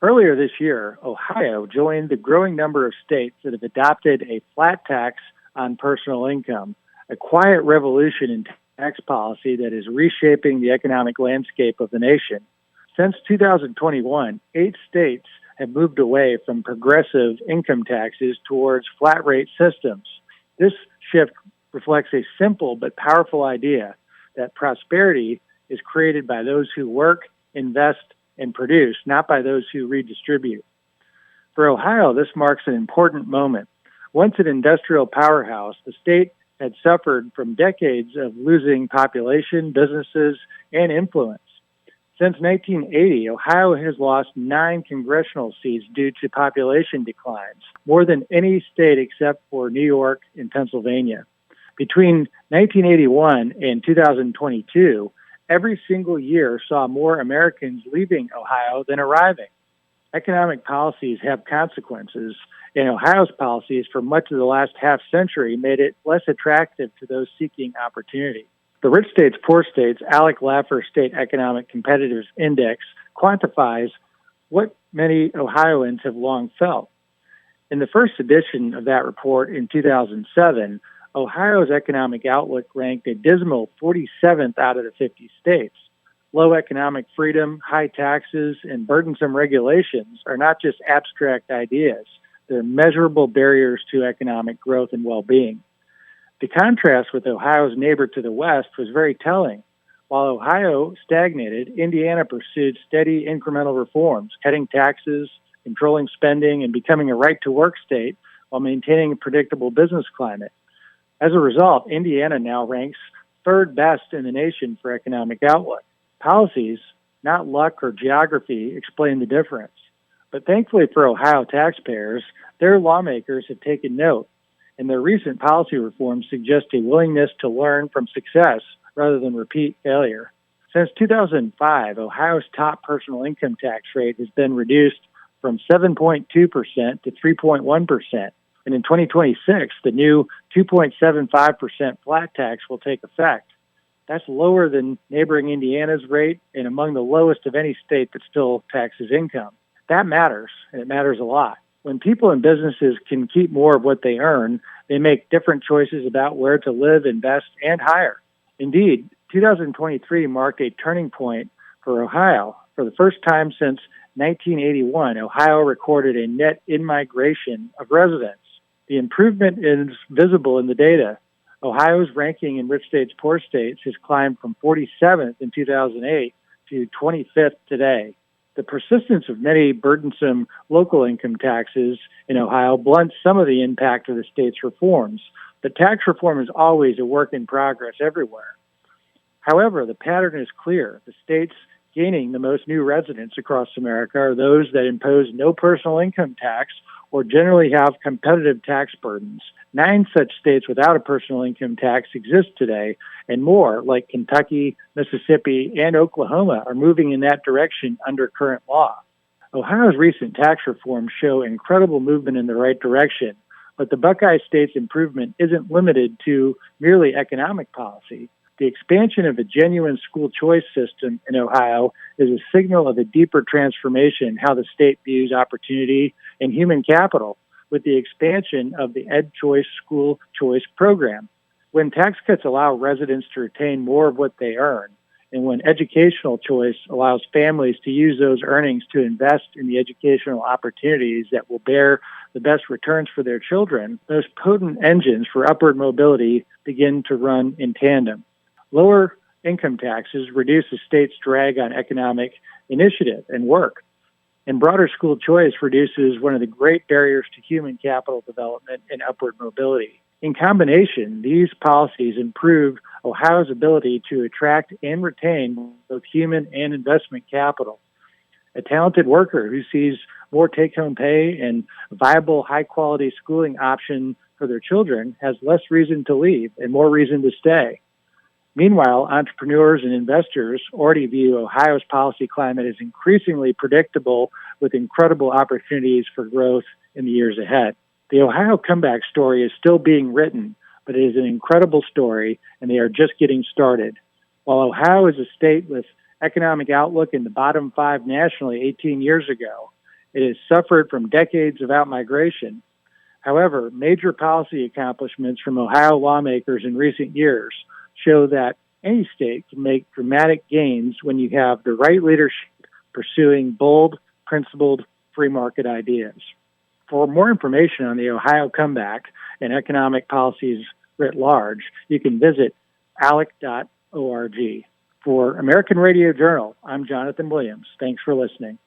Earlier this year, Ohio joined the growing number of states that have adopted a flat tax on personal income, a quiet revolution in tax policy that is reshaping the economic landscape of the nation. Since 2021, 8 states have moved away from progressive income taxes towards flat rate systems. This shift reflects a simple but powerful idea that prosperity is created by those who work, invest, and produce, not by those who redistribute. For Ohio, this marks an important moment. Once an industrial powerhouse, the state had suffered from decades of losing population, businesses, and influence. Since 1980, Ohio has lost 9 congressional seats due to population declines, more than any state except for New York and Pennsylvania. Between 1981 and 2022, every single year saw more Americans leaving Ohio than arriving. Economic policies have consequences, and Ohio's policies for much of the last half century made it less attractive to those seeking opportunity. The Rich States, Poor States, Alec Laffer State Economic Competitiveness Index quantifies what many Ohioans have long felt. In the first edition of that report in 2007, Ohio's economic outlook ranked a dismal 47th out of the 50 states. Low economic freedom, high taxes, and burdensome regulations are not just abstract ideas. They're measurable barriers to economic growth and well-being. The contrast with Ohio's neighbor to the west was very telling. While Ohio stagnated, Indiana pursued steady incremental reforms, cutting taxes, controlling spending, and becoming a right-to-work state while maintaining a predictable business climate. As a result, Indiana now ranks 3rd best in the nation for economic outlook. Policies, not luck or geography, explain the difference. But thankfully for Ohio taxpayers, their lawmakers have taken note, and their recent policy reforms suggest a willingness to learn from success rather than repeat failure. Since 2005, Ohio's top personal income tax rate has been reduced from 7.2% to 3.1%. And in 2026, the new 2.75% flat tax will take effect. That's lower than neighboring Indiana's rate and among the lowest of any state that still taxes income. That matters, and it matters a lot. When people and businesses can keep more of what they earn, they make different choices about where to live, invest, and hire. Indeed, 2023 marked a turning point for Ohio. For the first time since 1981, Ohio recorded a net in-migration of residents. The improvement is visible in the data. Ohio's ranking in Rich States, Poor States has climbed from 47th in 2008 to 25th today. The persistence of many burdensome local income taxes in Ohio blunts some of the impact of the state's reforms, but tax reform is always a work in progress everywhere. However, the pattern is clear. The states gaining the most new residents across America are those that impose no personal income tax or generally have competitive tax burdens. 9 such states without a personal income tax exist today, and more, like Kentucky, Mississippi, and Oklahoma, are moving in that direction under current law. Ohio's recent tax reforms show incredible movement in the right direction, but the Buckeye State's improvement isn't limited to merely economic policy. The expansion of a genuine school choice system in Ohio is a signal of a deeper transformation in how the state views opportunity and human capital with the expansion of the EdChoice school choice program. When tax cuts allow residents to retain more of what they earn, and when educational choice allows families to use those earnings to invest in the educational opportunities that will bear the best returns for their children, those potent engines for upward mobility begin to run in tandem. Lower income taxes reduce the state's drag on economic initiative and work. And broader school choice reduces one of the great barriers to human capital development and upward mobility. In combination, these policies improve Ohio's ability to attract and retain both human and investment capital. A talented worker who sees more take-home pay and a viable, high-quality schooling option for their children has less reason to leave and more reason to stay. Meanwhile, entrepreneurs and investors already view Ohio's policy climate as increasingly predictable with incredible opportunities for growth in the years ahead. The Ohio comeback story is still being written, but it is an incredible story, and they are just getting started. While Ohio is a state with economic outlook in the bottom 5 nationally 18 years ago, It has suffered from decades of outmigration. However, major policy accomplishments from Ohio lawmakers in recent years show that any state can make dramatic gains when you have the right leadership pursuing bold, principled, free market ideas. For more information on the Ohio comeback and economic policies writ large, you can visit alec.org. For American Radio Journal, I'm Jonathan Williams. Thanks for listening.